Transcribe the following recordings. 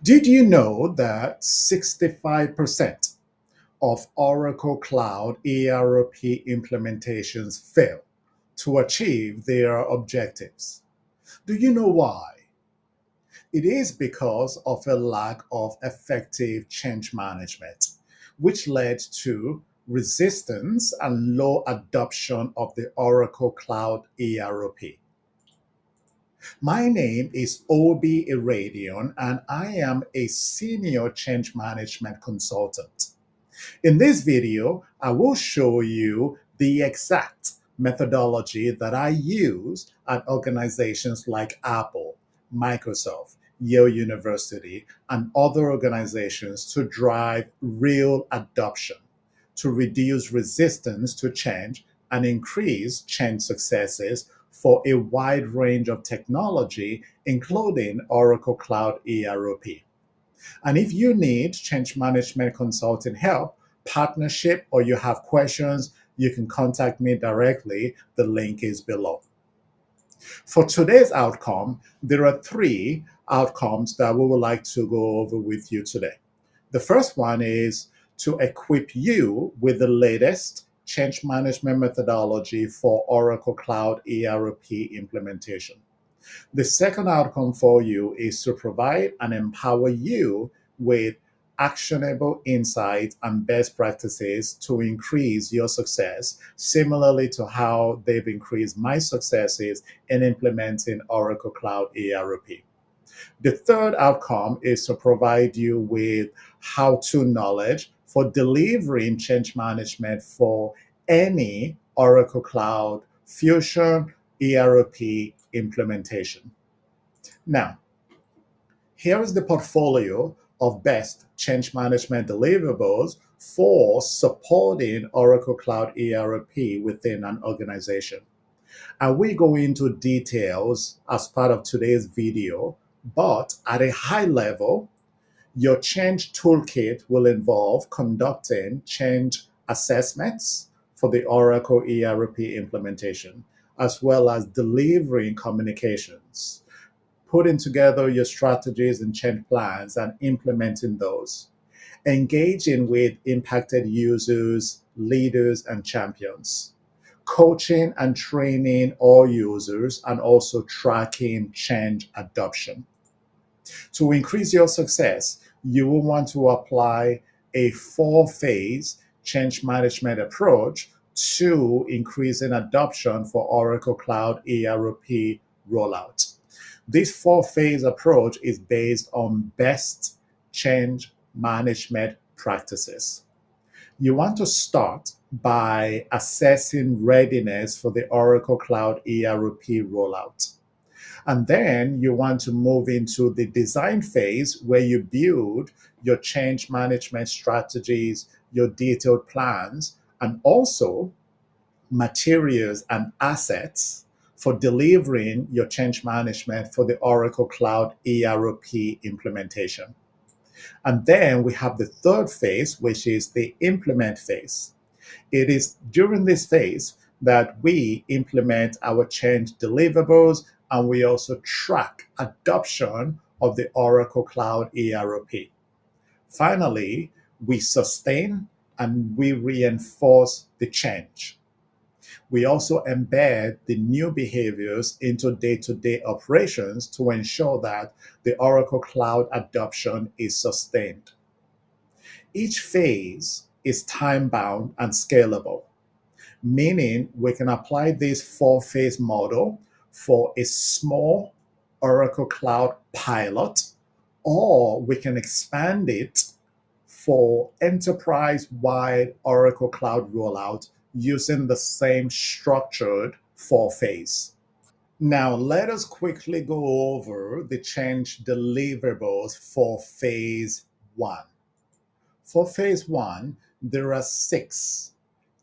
Did you know that 65% of Oracle Cloud ERP implementations fail to achieve their objectives? Do you know why? It is because of a lack of effective change management, which led to resistance and low adoption of the Oracle Cloud ERP. My name is Obi Iradion, and I am a senior change management consultant. In this video, I will show you the exact methodology that I use at organizations like Apple, Microsoft, Yale University, and other organizations to drive real adoption, to reduce resistance to change, and increase change successes for a wide range of technology, including Oracle Cloud ERP. And if you need change management consulting help, partnership, or you have questions, you can contact me directly. The link is below. For today's outcome, there are three outcomes that we would like to go over with you today. The first one is to equip you with the latest change management methodology for Oracle Cloud ERP implementation. The second outcome for you is to provide and empower you with actionable insights and best practices to increase your success, similarly to how they've increased my successes in implementing Oracle Cloud ERP. The third outcome is to provide you with how to knowledge for delivering change management for any Oracle Cloud Fusion ERP implementation. Now, here is the portfolio of best change management deliverables for supporting Oracle Cloud ERP within an organization. And we go into details as part of today's video, but at a high level, your change toolkit will involve conducting change assessments for the Oracle ERP implementation, as well as delivering communications, putting together your strategies and change plans and implementing those, engaging with impacted users, leaders, and champions, coaching and training all users, and also tracking change adoption. To increase your success, you will want to apply a four-phase change management approach to increasing adoption for Oracle Cloud ERP rollout. This four-phase approach is based on best change management practices. You want to start by assessing readiness for the Oracle Cloud ERP rollout. And then you want to move into the design phase where you build your change management strategies, your detailed plans, and also materials and assets for delivering your change management for the Oracle Cloud ERP implementation. And then we have the third phase, which is the implement phase. It is during this phase that we implement our change deliverables and we also track adoption of the Oracle Cloud ERP. Finally, we sustain and we reinforce the change. We also embed the new behaviors into day-to-day operations to ensure that the Oracle Cloud adoption is sustained. Each phase is time-bound and scalable, meaning we can apply this four-phase model for a small Oracle Cloud pilot, or we can expand it for enterprise-wide Oracle Cloud rollout using the same structured four-phase. Now, let us quickly go over the change deliverables for phase one. For phase one, there are 6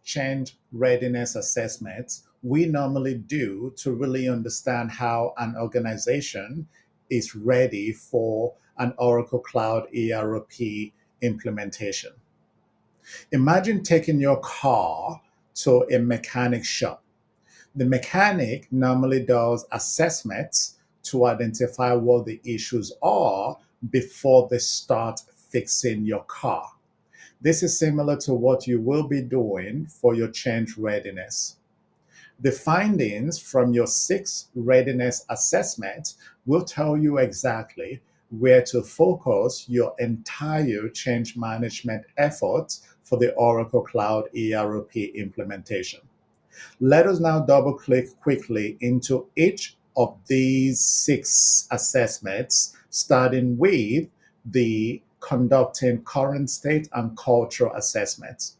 change readiness assessments we normally do to really understand how an organization is ready for an Oracle Cloud ERP implementation. Imagine taking your car to a mechanic shop. The mechanic normally does assessments to identify what the issues are before they start fixing your car. This is similar to what you will be doing for your change readiness. The findings from your 6 readiness assessments will tell you exactly where to focus your entire change management efforts for the Oracle Cloud ERP implementation. Let us now double click quickly into each of these 6 assessments, starting with the conducting current state and cultural assessments.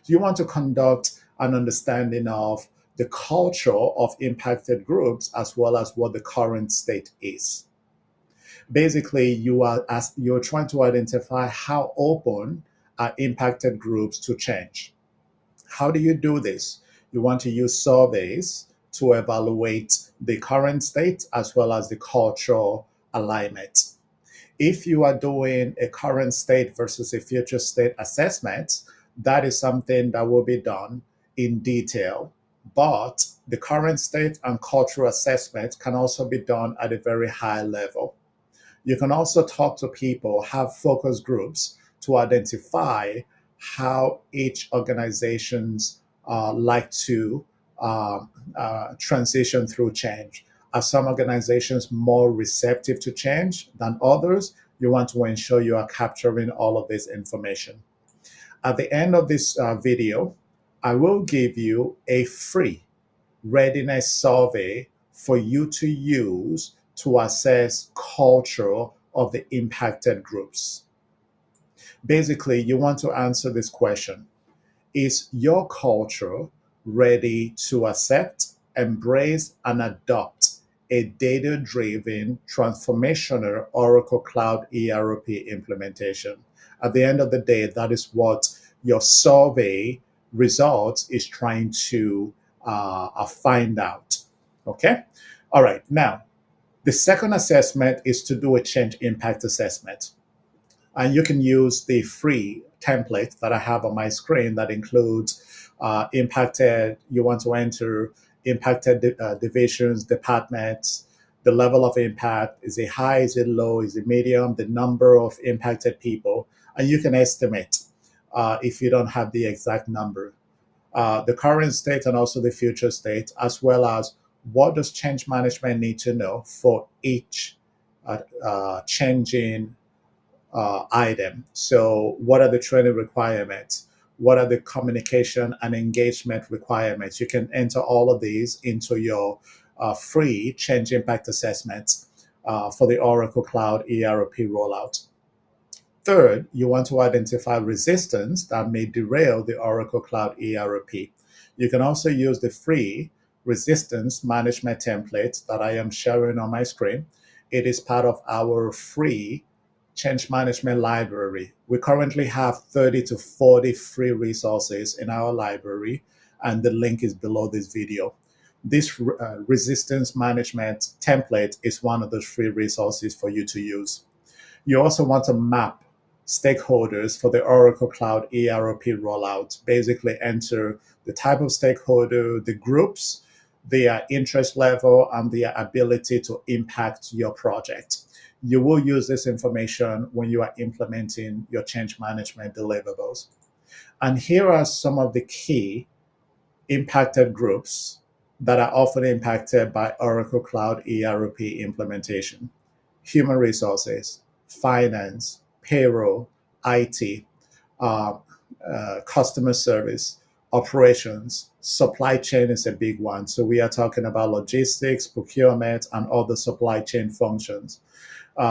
You want to conduct an understanding of the culture of impacted groups as well as what the current state is. Basically, you're trying to identify how open are impacted groups to change. How do you do this? You want to use surveys to evaluate the current state as well as the cultural alignment. If you are doing a current state versus a future state assessment, that is something that will be done in detail. But the current state and cultural assessment can also be done at a very high level. You can also talk to people, have focus groups to identify how each organizations like to transition through change. Are some organizations more receptive to change than others? You want to ensure you are capturing all of this information. At the end of this video, I will give you a free readiness survey for you to use to assess culture of the impacted groups. Basically, you want to answer this question: is your culture ready to accept, embrace, and adopt a data-driven transformational Oracle Cloud ERP implementation? At the end of the day, that is what your survey results is trying to find out. Okay? All right. Now, the second assessment is to do a change impact assessment. And you can use the free template that I have on my screen that includes you want to enter impacted divisions, departments, the level of impact. Is it high? Is it low? Is it medium? The number of impacted people. And you can estimate if you don't have the exact number. The current state and also the future state, as well as what does change management need to know for each changing item. So, what are the training requirements? What are the communication and engagement requirements? You can enter all of these into your free change impact assessment for the Oracle Cloud ERP rollout. Third, you want to identify resistance that may derail the Oracle Cloud ERP. You can also use the free resistance management template that I am sharing on my screen. It is part of our free change management library. We currently have 30 to 40 free resources in our library, and the link is below this video. This resistance management template is one of those free resources for you to use. You also want to map stakeholders for the Oracle Cloud ERP rollout. Basically, enter the type of stakeholder, the groups, their interest level, and their ability to impact your project. You will use this information when you are implementing your change management deliverables. And here are some of the key impacted groups that are often impacted by Oracle Cloud ERP implementation: human resources, finance, payroll, IT, customer service, operations, supply chain is a big one. So we are talking about logistics, procurement, and other supply chain functions.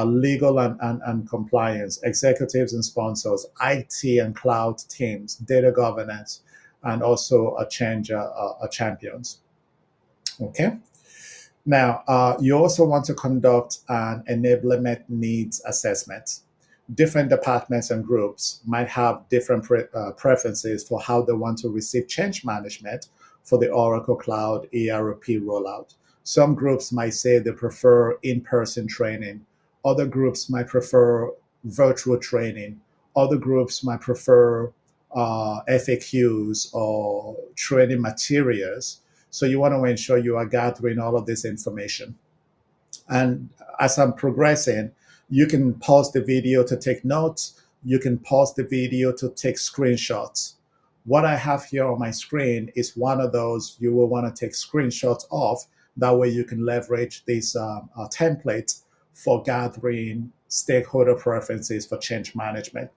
Legal and compliance, executives and sponsors, IT and cloud teams, data governance, and also champions. Okay. Now, you also want to conduct an enablement needs assessment. Different departments and groups might have different preferences for how they want to receive change management for the Oracle Cloud ERP rollout. Some groups might say they prefer in-person training. Other groups might prefer virtual training. Other groups might prefer FAQs or training materials. So you want to ensure you are gathering all of this information. And as I'm progressing, You can pause the video to take notes. You can pause the video to take screenshots. What I have here on my screen is one of those you will want to take screenshots of. That way you can leverage this template for gathering stakeholder preferences for change management.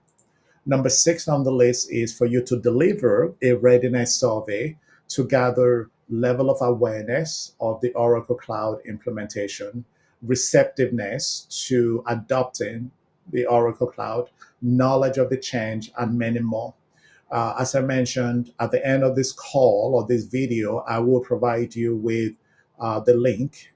Number 6 on the list is for you to deliver a readiness survey to gather level of awareness of the Oracle Cloud implementation, receptiveness to adopting the Oracle Cloud, knowledge of the change, and many more. As I mentioned, at the end of this call or this video, I will provide you with the link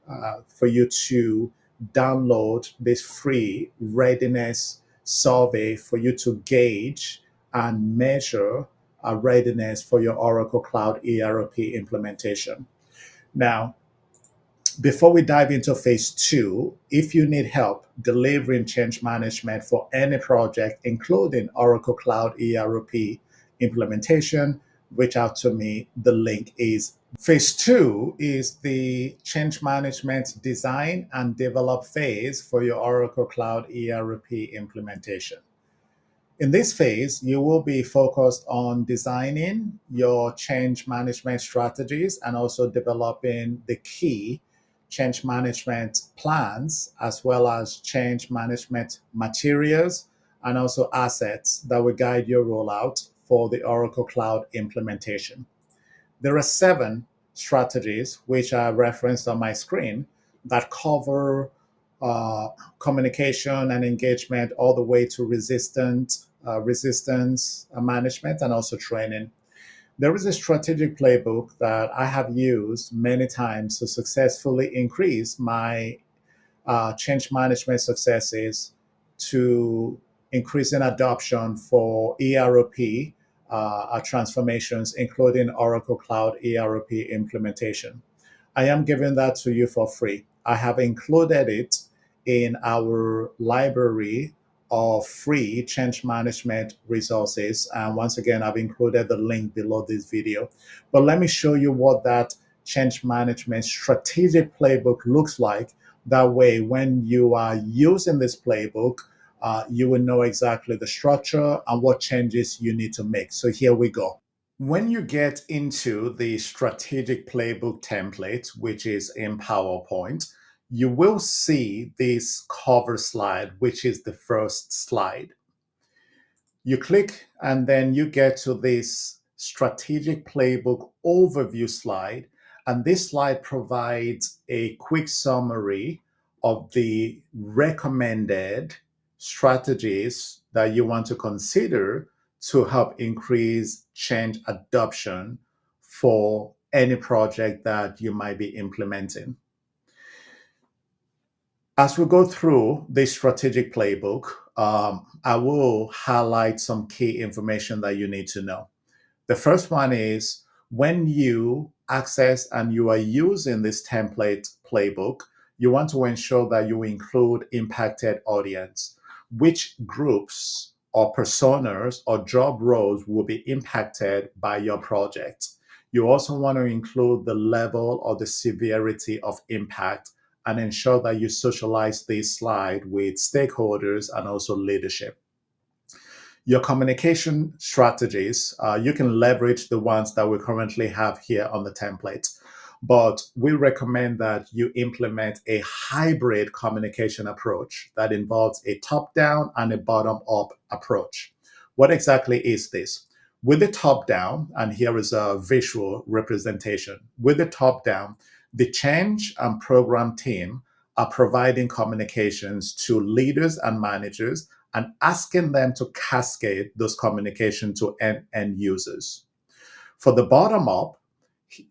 for you to download this free readiness survey for you to gauge and measure readiness for your Oracle Cloud ERP implementation. Now, before we dive into phase 2, if you need help delivering change management for any project, including Oracle Cloud ERP implementation, reach out to me. The link is phase 2 is the change management design and develop phase for your Oracle Cloud ERP implementation. In this phase, you will be focused on designing your change management strategies and also developing the key change management plans, as well as change management materials and also assets that will guide your rollout for the Oracle Cloud implementation. There are 7 strategies, which are referenced on my screen, that cover uh, communication and engagement all the way to resistance management and also training. There is a strategic playbook that I have used many times to successfully increase my change management successes, to increasing adoption for ERP transformations, including Oracle Cloud ERP implementation. I am giving that to you for free. I have included it in our library of free change management resources. And once again, I've included the link below this video. But let me show you what that change management strategic playbook looks like. That way, when you are using this playbook, you will know exactly the structure and what changes you need to make. So here we go. When you get into the strategic playbook template, which is in PowerPoint, you will see this cover slide, which is the first slide. You click and then you get to this strategic playbook overview slide. And this slide provides a quick summary of the recommended strategies that you want to consider to help increase change adoption for any project that you might be implementing. As we go through this strategic playbook, I will highlight some key information that you need to know. The first one is when you access and you are using this template playbook, you want to ensure that you include impacted audience. Which groups or personas or job roles will be impacted by your project? You also want to include the level or the severity of impact and ensure that you socialize this slide with stakeholders and also leadership. Your communication strategies, you can leverage the ones that we currently have here on the template, but we recommend that you implement a hybrid communication approach that involves a top-down and a bottom-up approach. What exactly is this? With the top-down, and here is a visual representation, with the top-down, the change and program team are providing communications to leaders and managers and asking them to cascade those communications to end users. For the bottom up,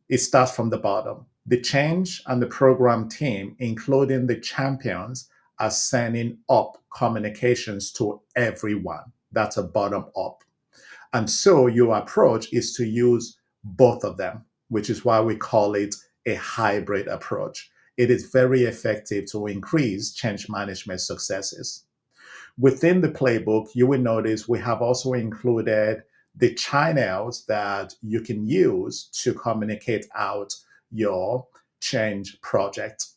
it starts from the bottom. The change and the program team, including the champions, are sending up communications to everyone. That's a bottom up. And so your approach is to use both of them, which is why we call it a hybrid approach. It is very effective to increase change management successes. Within the playbook, you will notice we have also included the channels that you can use to communicate out your change project.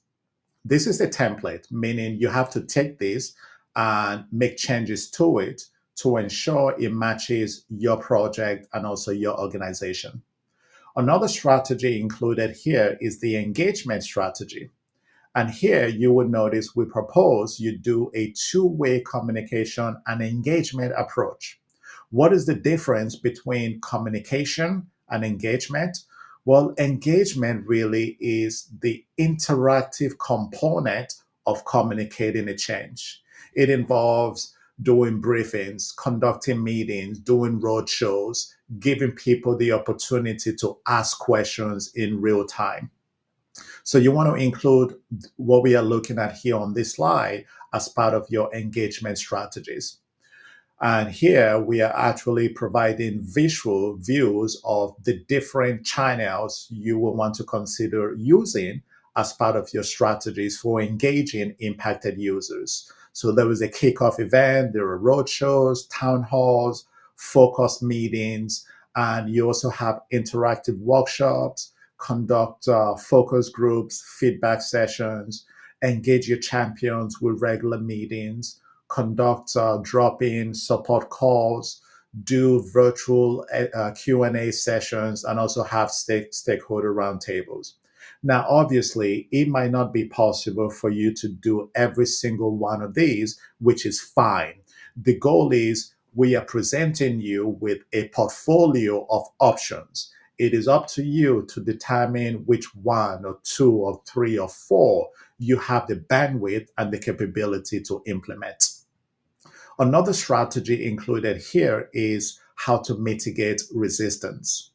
This is a template, meaning you have to take this and make changes to it to ensure it matches your project and also your organization. Another strategy included here is the engagement strategy. And here you would notice we propose you do a two-way communication and engagement approach. What is the difference between communication and engagement? Well, engagement really is the interactive component of communicating a change. It involves doing briefings, conducting meetings, doing roadshows, giving people the opportunity to ask questions in real time. So you want to include what we are looking at here on this slide as part of your engagement strategies. And here we are actually providing visual views of the different channels you will want to consider using as part of your strategies for engaging impacted users. So there was a kickoff event, there are roadshows, town halls, focus meetings, and you also have interactive workshops, conduct focus groups, feedback sessions, engage your champions with regular meetings, conduct drop-in support calls, do virtual Q&A sessions, and also have stakeholder roundtables. Now, obviously, it might not be possible for you to do every single one of these, which is fine. The goal is we are presenting you with a portfolio of options. It is up to you to determine which one or two or three or four you have the bandwidth and the capability to implement. Another strategy included here is how to mitigate resistance.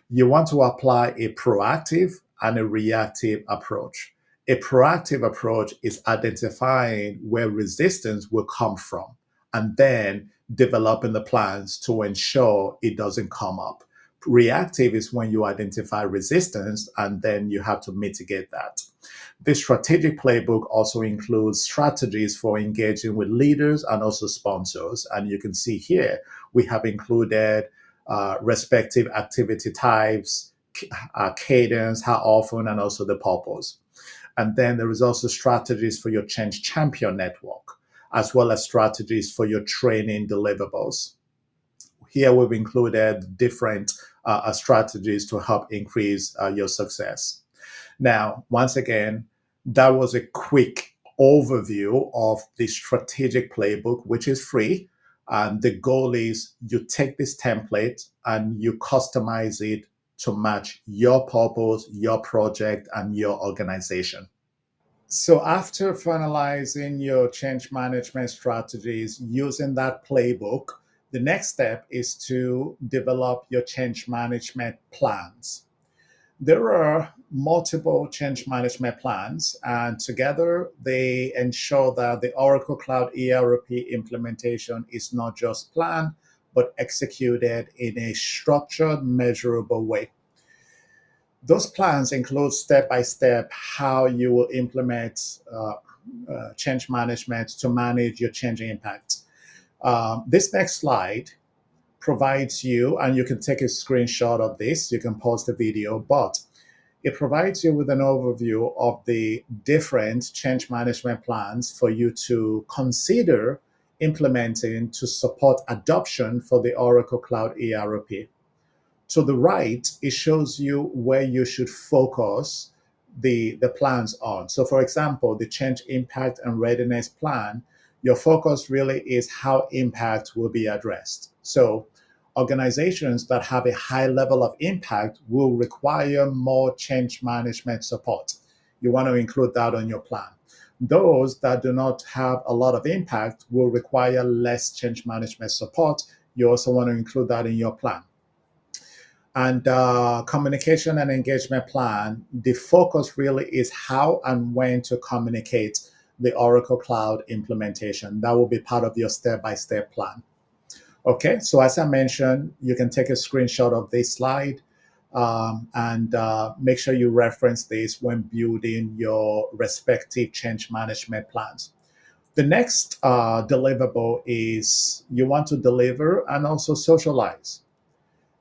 You want to apply a proactive and a reactive approach. A proactive approach is identifying where resistance will come from and then developing the plans to ensure it doesn't come up. Reactive is when you identify resistance and then you have to mitigate that. This strategic playbook also includes strategies for engaging with leaders and also sponsors. And you can see here, we have included respective activity types, cadence, how often, and also the purpose. And then there is also strategies for your change champion network, as well as strategies for your training deliverables. Here we've included different strategies to help increase your success. Now, once again, that was a quick overview of the strategic playbook, which is free. And the goal is you take this template and you customize it to match your purpose, your project, and your organization. So after finalizing your change management strategies using that playbook, the next step is to develop your change management plans. There are multiple change management plans, and together they ensure that the Oracle Cloud ERP implementation is not just planned, but executed in a structured, measurable way. Those plans include step-by-step how you will implement change management to manage your change impact. This next slide provides you, and you can take a screenshot of this, you can pause the video, but it provides you with an overview of the different change management plans for you to consider implementing to support adoption for the Oracle Cloud ERP. To the right, it shows you where you should focus the plans on. So for example, the change impact and readiness plan, your focus really is how impact will be addressed. So organizations that have a high level of impact will require more change management support. You want to include that on your plan. Those that do not have a lot of impact will require less change management support. You also want to include that in your plan. And communication and engagement plan, the focus really is how and when to communicate the Oracle Cloud implementation. That will be part of your step-by-step plan. Okay, so as I mentioned, you can take a screenshot of this slide and make sure you reference this when building your respective change management plans. The next deliverable is you want to deliver and also socialize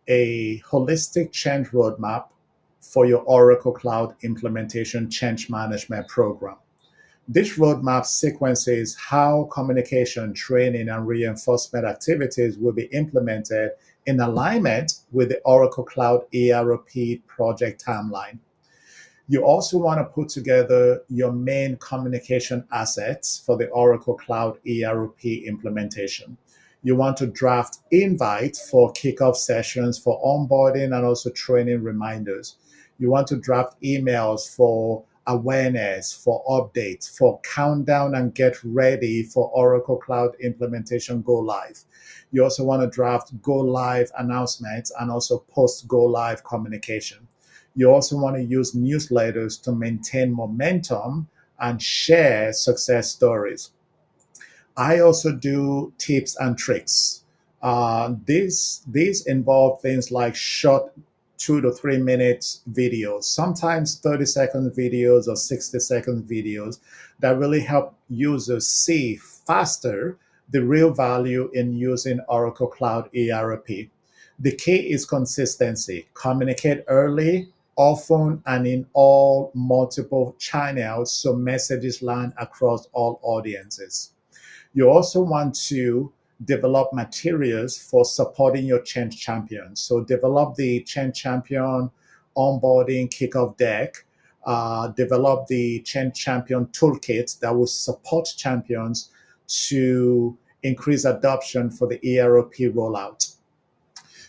a holistic change roadmap for your Oracle Cloud implementation change management program. This roadmap sequences how communication, training, and reinforcement activities will be implemented in alignment with the Oracle Cloud ERP project timeline. You also want to put together your main communication assets for the Oracle Cloud ERP implementation. You want to draft invites for kickoff sessions, for onboarding, and also training reminders. You want to draft emails for awareness, for updates, for countdown and get ready for Oracle Cloud implementation go live. You also want to draft go live announcements and also post go live communication. You also want to use newsletters to maintain momentum and share success stories. I also do tips and tricks. These involve things like short 2 to 3 minutes videos, sometimes 30-second videos or 60-second videos that really help users see faster the real value in using Oracle Cloud ERP. The key is consistency. Communicate early, often, and in all multiple channels so messages land across all audiences. You also want to develop materials for supporting your change champions. So develop the change champion onboarding kickoff deck, develop the change champion toolkit that will support champions to increase adoption for the ERP rollout.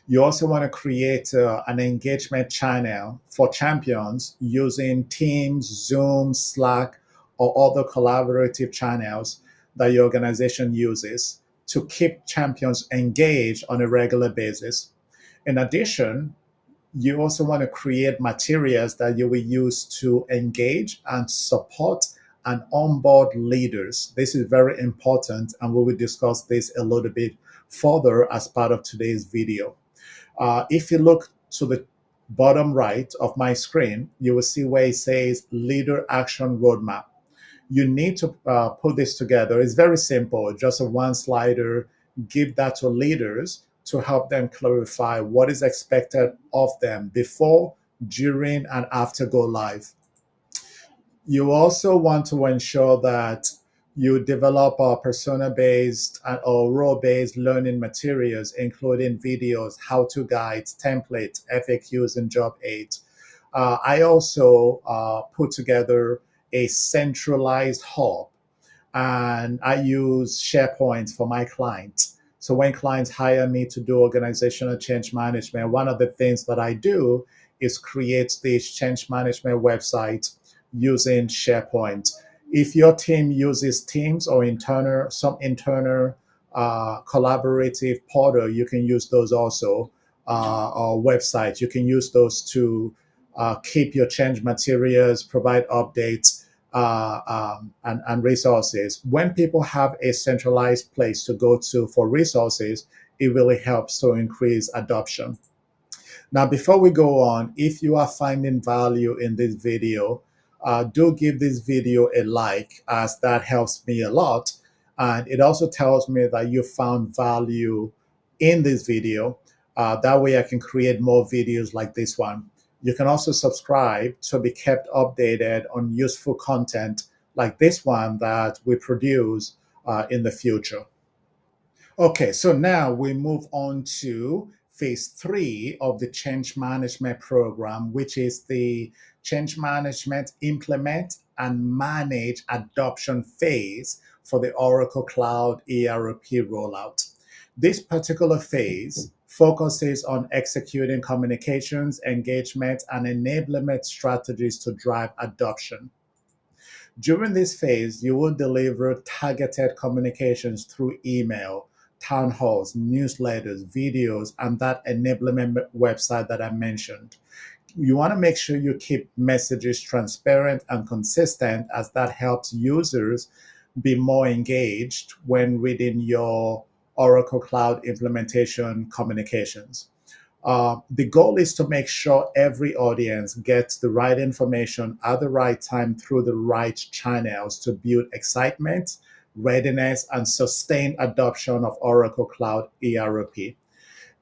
You also want to create an engagement channel for champions using Teams, Zoom, Slack, or other collaborative channels that your organization uses to keep champions engaged on a regular basis. In addition, you also want to create materials that you will use to engage and support and onboard leaders. This is very important, and we will discuss this a little bit further as part of today's video. If you look to the bottom right of my screen, you will see where it says Leader Action Roadmap. You need to put this together. It's very simple, just a one slider. Give that to leaders to help them clarify what is expected of them before, during, and after go live. You also want to ensure that you develop persona-based or role-based learning materials, including videos, how-to guides, templates, FAQs, and job aids. I also put together a centralized hub, and I use SharePoint for my clients. So when clients hire me to do organizational change management, one of the things that I do is create this change management website using SharePoint. If your team uses Teams or some internal collaborative portal, you can use those also, or websites. You can use those to keep your change materials, provide updates, and resources. When people have a centralized place to go to for resources, it really helps to increase adoption. Now, before we go on, if you are finding value in this video, do give this video a like, as that helps me a lot. And it also tells me that you found value in this video. That way I can create more videos like this one. You can also subscribe to be kept updated on useful content like this one that we produce in the future. Okay, so now we move on to phase 3 of the change management program, which is the change management implement and manage adoption phase for the Oracle Cloud ERP rollout. This particular phase focuses on executing communications, engagement, and enablement strategies to drive adoption. During this phase, you will deliver targeted communications through email, town halls, newsletters, videos, and that enablement website that I mentioned. You want to make sure you keep messages transparent and consistent, as that helps users be more engaged when reading your Oracle Cloud implementation communications. The goal is to make sure every audience gets the right information at the right time through the right channels to build excitement, readiness, and sustained adoption of Oracle Cloud ERP.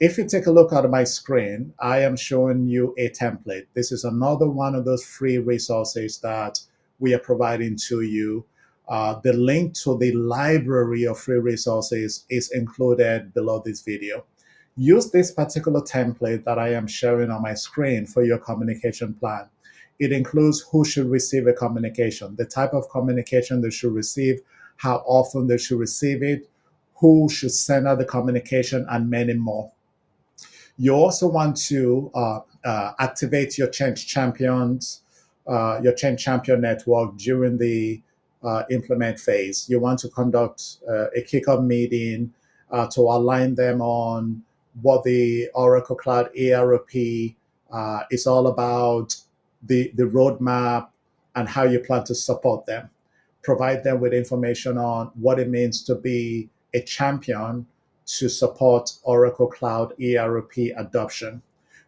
If you take a look at my screen, I am showing you a template. This is another one of those free resources that we are providing to you. The link to the library of free resources is included below this video. Use this particular template that I am sharing on my screen for your communication plan. It includes who should receive a communication, the type of communication they should receive, how often they should receive it, who should send out the communication, and many more. You also want to activate your change champions, your change champion network during the implement phase. You want to conduct a kickoff meeting to align them on what the Oracle Cloud ERP is all about, the roadmap, and how you plan to support them. Provide them with information on what it means to be a champion to support Oracle Cloud ERP adoption.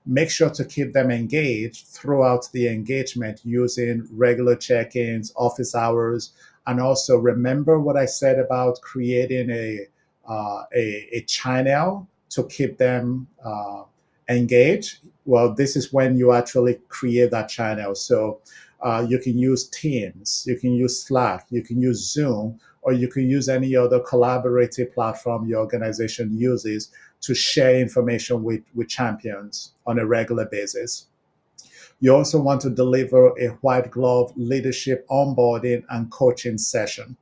Make sure to keep them engaged throughout the engagement using regular check-ins, office hours, and also remember what I said about creating a channel to keep them engaged. Well, this is when you actually create that channel. So you can use Teams, you can use Slack, you can use Zoom, or you can use any other collaborative platform your organization uses to share information with champions on a regular basis. You also want to deliver a white glove leadership onboarding and coaching session.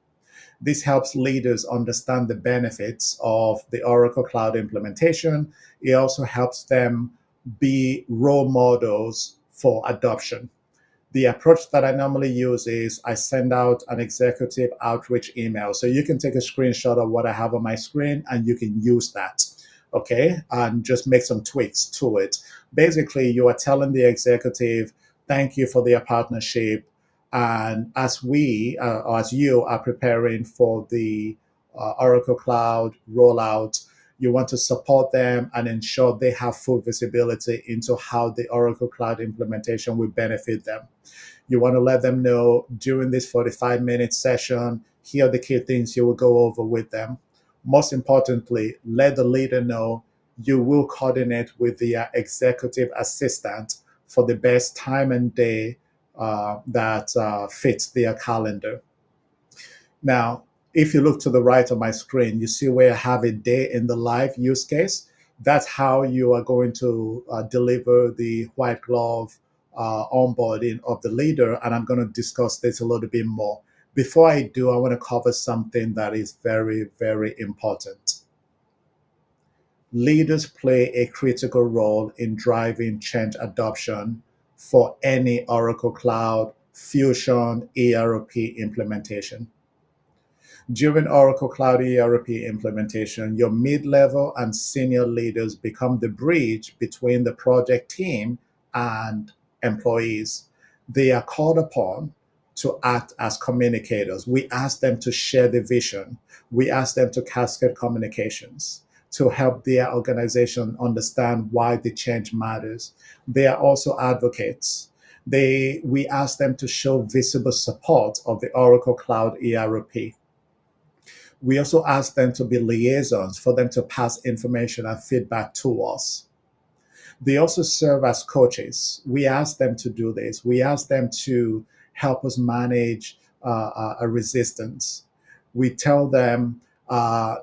This helps leaders understand the benefits of the Oracle Cloud implementation. It also helps them be role models for adoption. The approach that I normally use is I send out an executive outreach email. So you can take a screenshot of what I have on my screen and you can use that, okay? And just make some tweaks to it. Basically, you are telling the executive, thank you for their partnership. And as as you are preparing for the Oracle Cloud rollout, you want to support them and ensure they have full visibility into how the Oracle Cloud implementation will benefit them. You want to let them know during this 45-minute session, here are the key things you will go over with them. Most importantly, let the leader know you will coordinate with the executive assistant for the best time and day that fits their calendar. Now, if you look to the right of my screen, you see where I have a day in the life use case. That's how you are going to deliver the white glove onboarding of the leader. And I'm going to discuss this a little bit more. Before I do, I want to cover something that is very, very important. Leaders play a critical role in driving change adoption for any Oracle Cloud Fusion ERP implementation. During Oracle Cloud ERP implementation, your mid-level and senior leaders become the bridge between the project team and employees. They are called upon to act as communicators. We ask them to share the vision. We ask them to cascade communications to help their organization understand why the change matters. They are also advocates. We ask them to show visible support of the Oracle Cloud ERP. We also ask them to be liaisons for them to pass information and feedback to us. They also serve as coaches. We ask them to do this. We ask them to help us manage a resistance. We tell them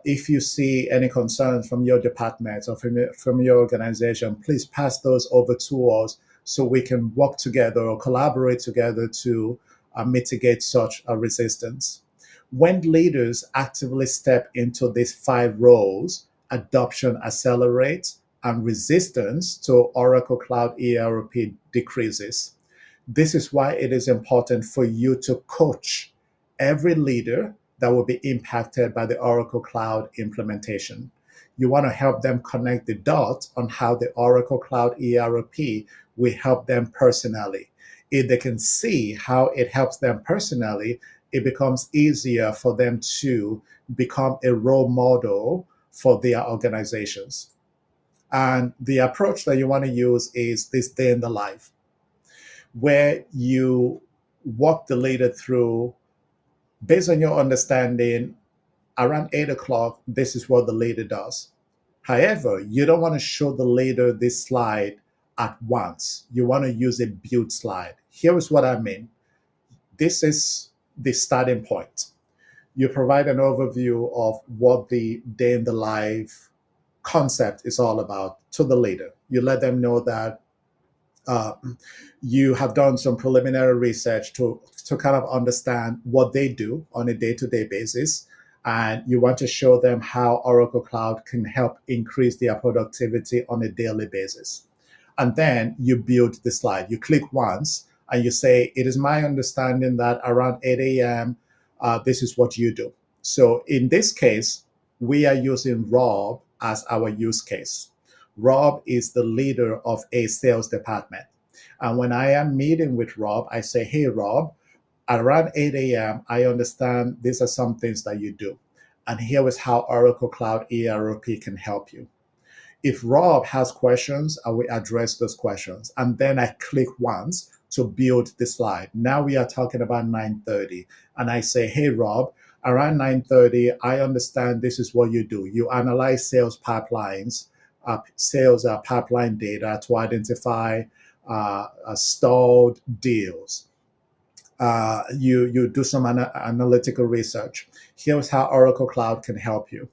if you see any concerns from your department or from your organization, please pass those over to us so we can work together or collaborate together to mitigate such a resistance. When leaders actively step into these 5 roles, adoption accelerates and resistance to Oracle Cloud ERP decreases. This is why it is important for you to coach every leader that will be impacted by the Oracle Cloud implementation. You want to help them connect the dots on how the Oracle Cloud ERP will help them personally. If they can see how it helps them personally, it becomes easier for them to become a role model for their organizations. And the approach that you want to use is this day in the life, where you walk the leader through based on your understanding. Around 8 o'clock, this is what the leader does. However, you don't want to show the leader this slide at once. You want to use a build slide. Here is what I mean. This is the starting point. You provide an overview of what the day in the life concept is all about to the leader. You let them know that uh, you have done some preliminary research to kind of understand what they do on a day-to-day basis, and you want to show them how Oracle Cloud can help increase their productivity on a daily basis. And then you build the slide. You click once and you say, it is my understanding that around 8 a.m., this is what you do. So in this case, we are using Rob as our use case. Rob is the leader of a sales department. And when I am meeting with Rob, I say, hey, Rob, at around 8 a.m., I understand these are some things that you do. And here is how Oracle Cloud ERP can help you. If Rob has questions, I will address those questions. And then I click once to build the slide. Now we are talking about 9:30. And I say, hey, Rob, around 9:30, I understand this is what you do. You analyze sales pipelines, sales pipeline data to identify stalled deals. You do some analytical research. Here's how Oracle Cloud can help you.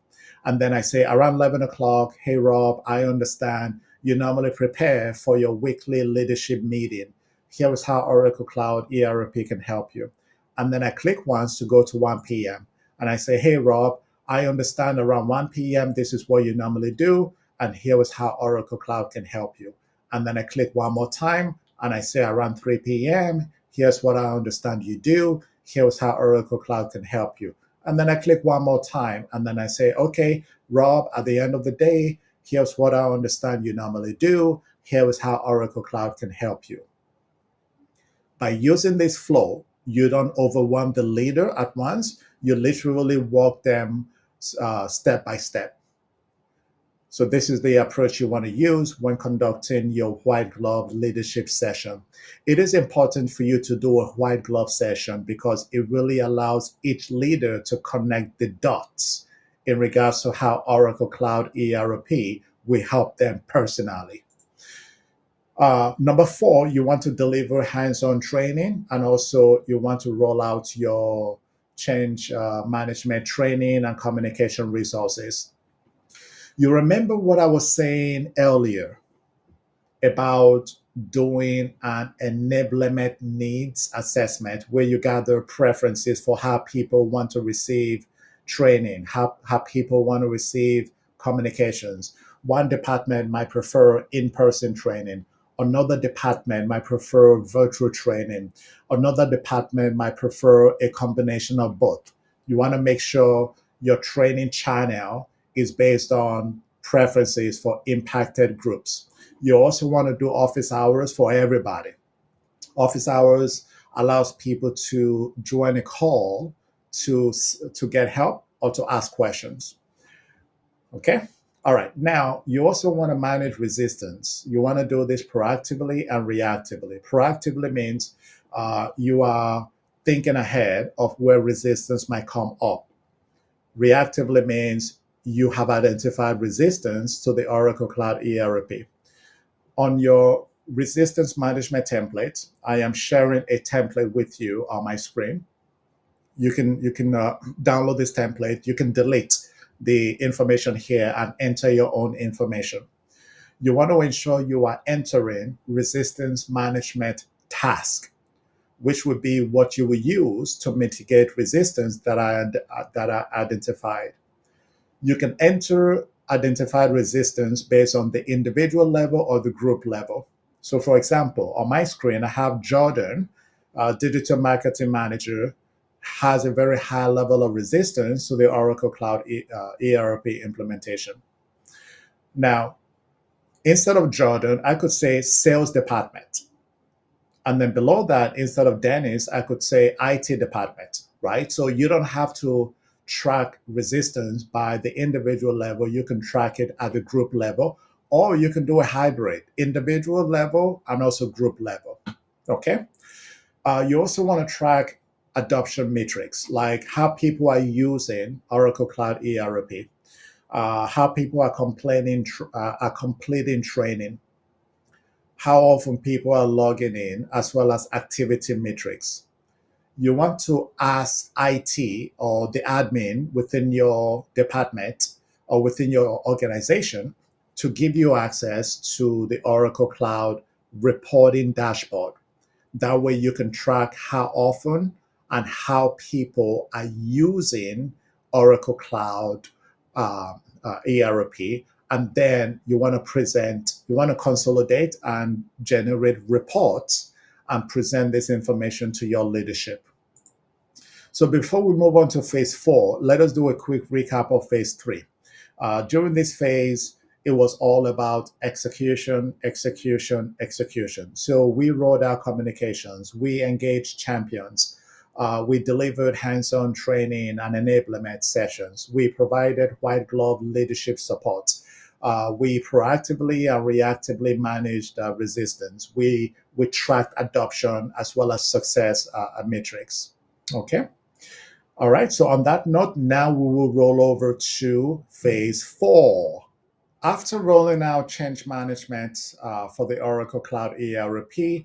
And then I say around 11 o'clock, hey, Rob, I understand you normally prepare for your weekly leadership meeting. Here's how Oracle Cloud ERP can help you. And then I click once to go to 1 p.m. And I say, hey, Rob, I understand around 1 p.m., this is what you normally do. And here is how Oracle Cloud can help you. And then I click one more time and I say around 3 p.m., here's what I understand you do. Here's how Oracle Cloud can help you. And then I click one more time and then I say, okay, Rob, at the end of the day, here's what I understand you normally do. Here is how Oracle Cloud can help you. By using this flow, you don't overwhelm the leader at once. You literally walk them step by step. So this is the approach you want to use when conducting your white glove leadership session. It is important for you to do a white glove session because it really allows each leader to connect the dots in regards to how Oracle Cloud ERP will help them personally. Number 4, you want to deliver hands-on training, and also you want to roll out your change management training and communication resources. You remember what I was saying earlier about doing an enablement needs assessment where you gather preferences for how people want to receive training, how people want to receive communications. One department might prefer in-person training. Another department might prefer virtual training. Another department might prefer a combination of both. You want to make sure your training channel is based on preferences for impacted groups. You also want to do office hours for everybody. Office hours allows people to join a call to get help or to ask questions. Okay? All right. Now, you also want to manage resistance. You want to do this proactively and reactively. Proactively means you are thinking ahead of where resistance might come up. Reactively means you have identified resistance to the Oracle Cloud ERP. On your resistance management template, I am sharing a template with you on my screen. You can download this template. You can delete the information here and enter your own information. You want to ensure you are entering resistance management task, which would be what you will use to mitigate resistance that are identified. You can enter identified resistance based on the individual level or the group level. So for example, on my screen, I have Jordan, digital marketing manager, has a very high level of resistance to the Oracle Cloud ERP implementation. Now, instead of Jordan, I could say sales department. And then below that, instead of Dennis, I could say IT department, right? So you don't have to track resistance by the individual level. You can track it at the group level, or you can do a hybrid, individual level and also group level. Okay. You also want to track adoption metrics, like how people are using Oracle Cloud ERP, how people are are completing training, how often people are logging in, as well as activity metrics. You want to ask IT or the admin within your department or within your organization to give you access to the Oracle Cloud reporting dashboard. That way you can track how often and how people are using Oracle Cloud ERP. And then you want to consolidate and generate reports and present this information to your leadership. So before we move on to phase 4, let us do a quick recap of phase 3. During this phase, it was all about execution, execution, execution. So we rolled out communications, we engaged champions, we delivered hands-on training and enablement sessions, we provided white glove leadership support, we proactively and reactively managed resistance, we tracked adoption as well as success metrics. Okay. All right, so on that note, now we will roll over to phase 4. After rolling out change management for the Oracle Cloud ERP,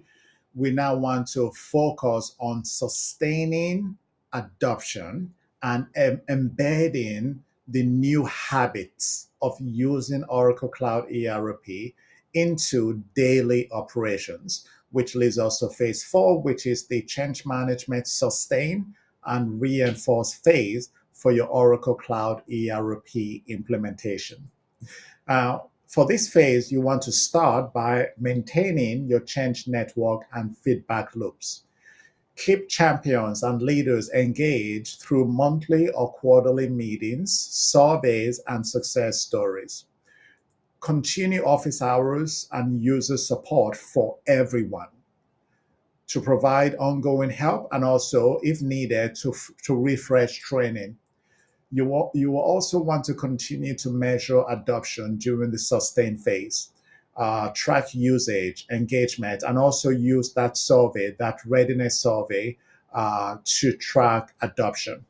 we now want to focus on sustaining adoption and embedding the new habits of using Oracle Cloud ERP into daily operations, which leads us to phase 4, which is the change management sustain and reinforce phase for your Oracle Cloud ERP implementation. For this phase, you want to start by maintaining your change network and feedback loops. Keep champions and leaders engaged through monthly or quarterly meetings, surveys, and success stories. Continue office hours and user support for everyone to provide ongoing help and also, if needed, to refresh training. You will also want to continue to measure adoption during the sustain phase, track usage, engagement, and also use that survey, that readiness survey, to track adoption.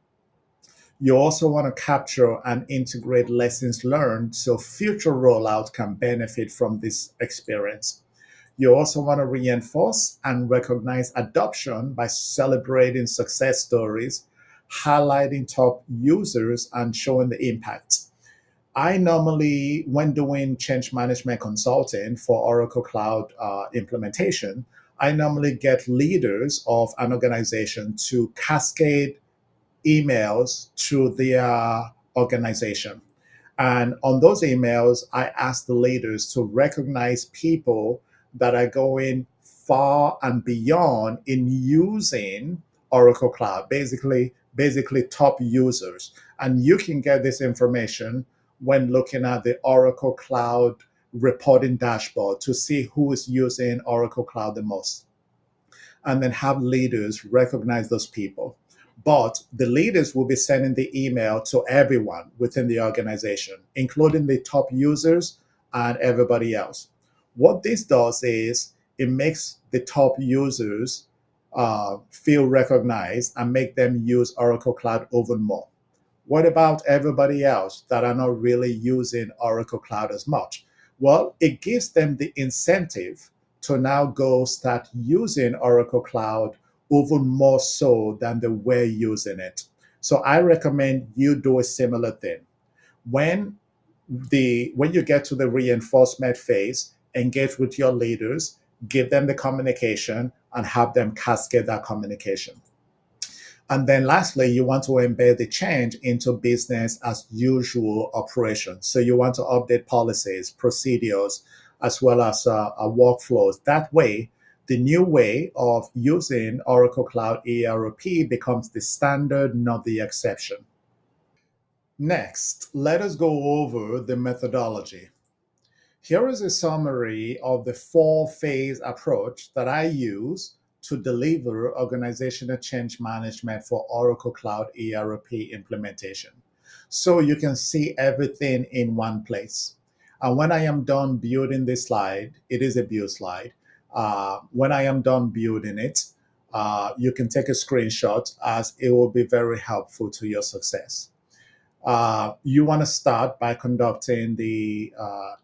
You also want to capture and integrate lessons learned so future rollout can benefit from this experience. You also want to reinforce and recognize adoption by celebrating success stories, highlighting top users, and showing the impact. I normally, when doing change management consulting for Oracle Cloud implementation, I normally get leaders of an organization to cascade emails to their organization. And on those emails, I ask the leaders to recognize people that are going far and beyond in using Oracle Cloud, basically top users. And you can get this information when looking at the Oracle Cloud reporting dashboard to see who is using Oracle Cloud the most. And then have leaders recognize those people. But the leaders will be sending the email to everyone within the organization, including the top users and everybody else. What this does is it makes the top users feel recognized and make them use Oracle Cloud even more. What about everybody else that are not really using Oracle Cloud as much? Well, it gives them the incentive to now go start using Oracle Cloud even more so than they were using it. So I recommend you do a similar thing. When you get to the reinforcement phase, engage with your leaders, give them the communication, and have them cascade that communication. And then lastly, you want to embed the change into business as usual operations. So you want to update policies, procedures, as well as workflows. That way, the new way of using Oracle Cloud ERP becomes the standard, not the exception. Next, let us go over the methodology. Here is a summary of the 4-phase approach that I use to deliver organizational change management for Oracle Cloud ERP implementation. So you can see everything in one place. And when I am done building this slide, it is a build slide. When I am done building it, you can take a screenshot as it will be very helpful to your success. You want to start by conducting the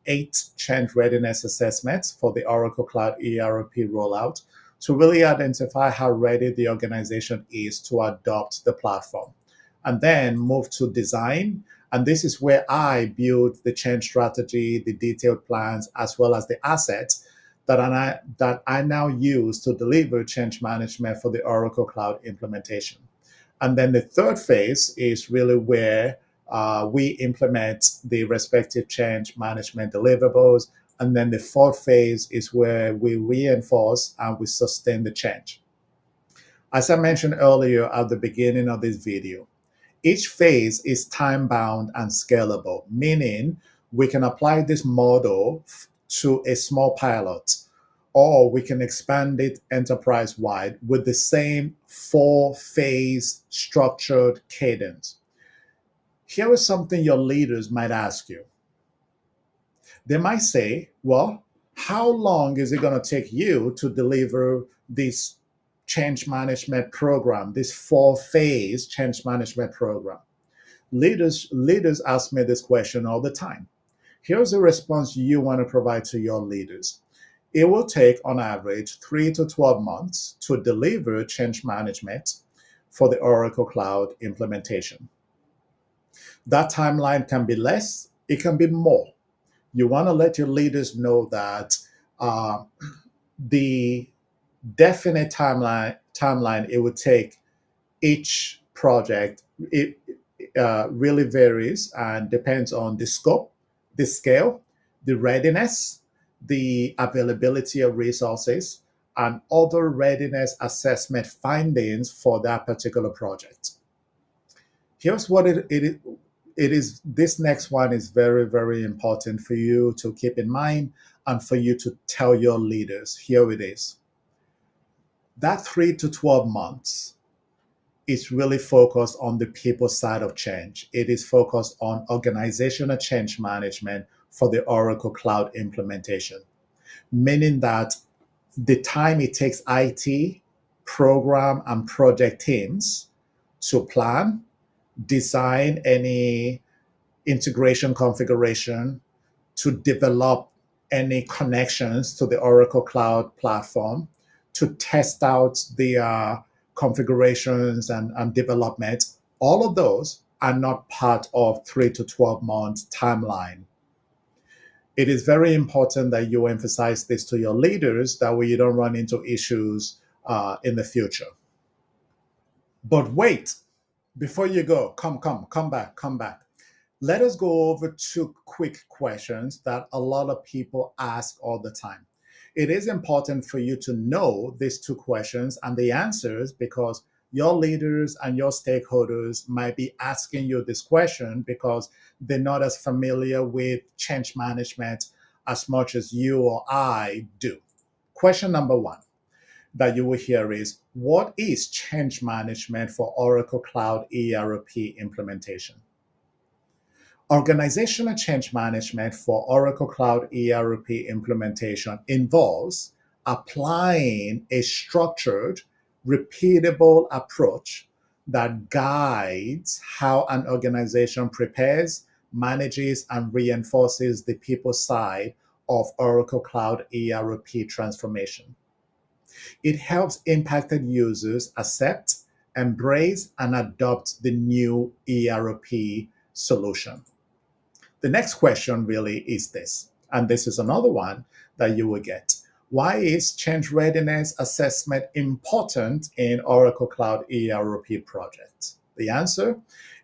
8 change readiness assessments for the Oracle Cloud ERP rollout. to really identify how ready the organization is to adopt the platform. And then move to design. And this is where I build the change strategy, the detailed plans, as well as the assets that I now use to deliver change management for the Oracle Cloud implementation. And then the third phase is really where we implement the respective change management deliverables. And then the fourth phase is where we reinforce and we sustain the change. As I mentioned earlier at the beginning of this video, each phase is time bound and scalable, meaning we can apply this model to a small pilot, or we can expand it enterprise wide with the same 4-phase structured cadence. Here is something your leaders might ask you. They might say, well, how long is it going to take you to deliver this change management program, this 4-phase change management program? Leaders ask me this question all the time. Here's a response you want to provide to your leaders. It will take, on average, 3 to 12 months to deliver change management for the Oracle Cloud implementation. That timeline can be less, it can be more. You want to let your leaders know that the definite timeline it would take each project, it really varies and depends on the scope, the scale, the readiness, the availability of resources, and other readiness assessment findings for that particular project. Here's what it is. This next one is very, very important for you to keep in mind and for you to tell your leaders. Here it is. That 3 to 12 months is really focused on the people side of change. It is focused on organizational change management for the Oracle Cloud implementation, meaning that the time it takes IT, program, and project teams to plan, design any integration configuration, to develop any connections to the Oracle Cloud platform, to test out the configurations and development, all of those are not part of 3 to 12 months timeline. It is very important that you emphasize this to your leaders, that way you don't run into issues in the future. But wait, before you go, come back. Let us go over 2 quick questions that a lot of people ask all the time. It is important for you to know these 2 questions and the answers, because your leaders and your stakeholders might be asking you this question because they're not as familiar with change management as much as you or I do. Question number 1 that you will hear is, what is change management for Oracle Cloud ERP implementation? Organizational change management for Oracle Cloud ERP implementation involves applying a structured, repeatable approach that guides how an organization prepares, manages, and reinforces the people side of Oracle Cloud ERP transformation. It helps impacted users accept, embrace, and adopt the new ERP solution. The next question really is this, and this is another one that you will get. Why is change readiness assessment important in Oracle Cloud ERP projects? The answer,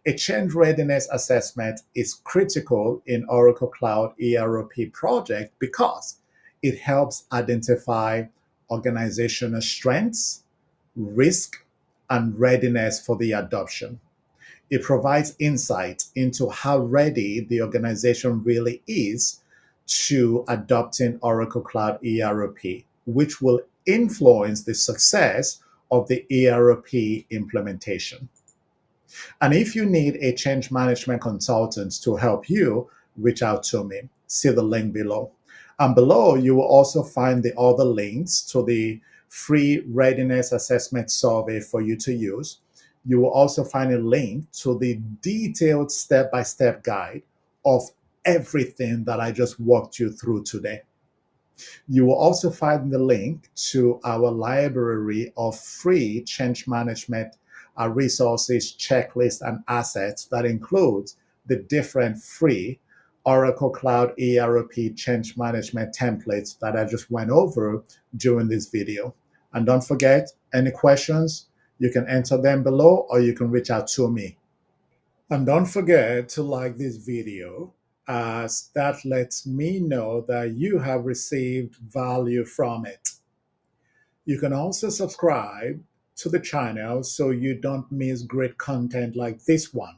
a change readiness assessment is critical in Oracle Cloud ERP project because it helps identify organizational strengths, risk, and readiness for the adoption. It provides insight into how ready the organization really is to adopting Oracle Cloud ERP, which will influence the success of the ERP implementation. And if you need a change management consultant to help you, reach out to me. See the link below. And below, you will also find the other links to the free readiness assessment survey for you to use. You will also find a link to the detailed step-by-step guide of everything that I just walked you through today. You will also find the link to our library of free change management resources, checklists, and assets that includes the different free Oracle Cloud ERP change management templates that I just went over during this video. And don't forget, any questions, you can enter them below or you can reach out to me. And don't forget to like this video, as that lets me know that you have received value from it. You can also subscribe to the channel so you don't miss great content like this one.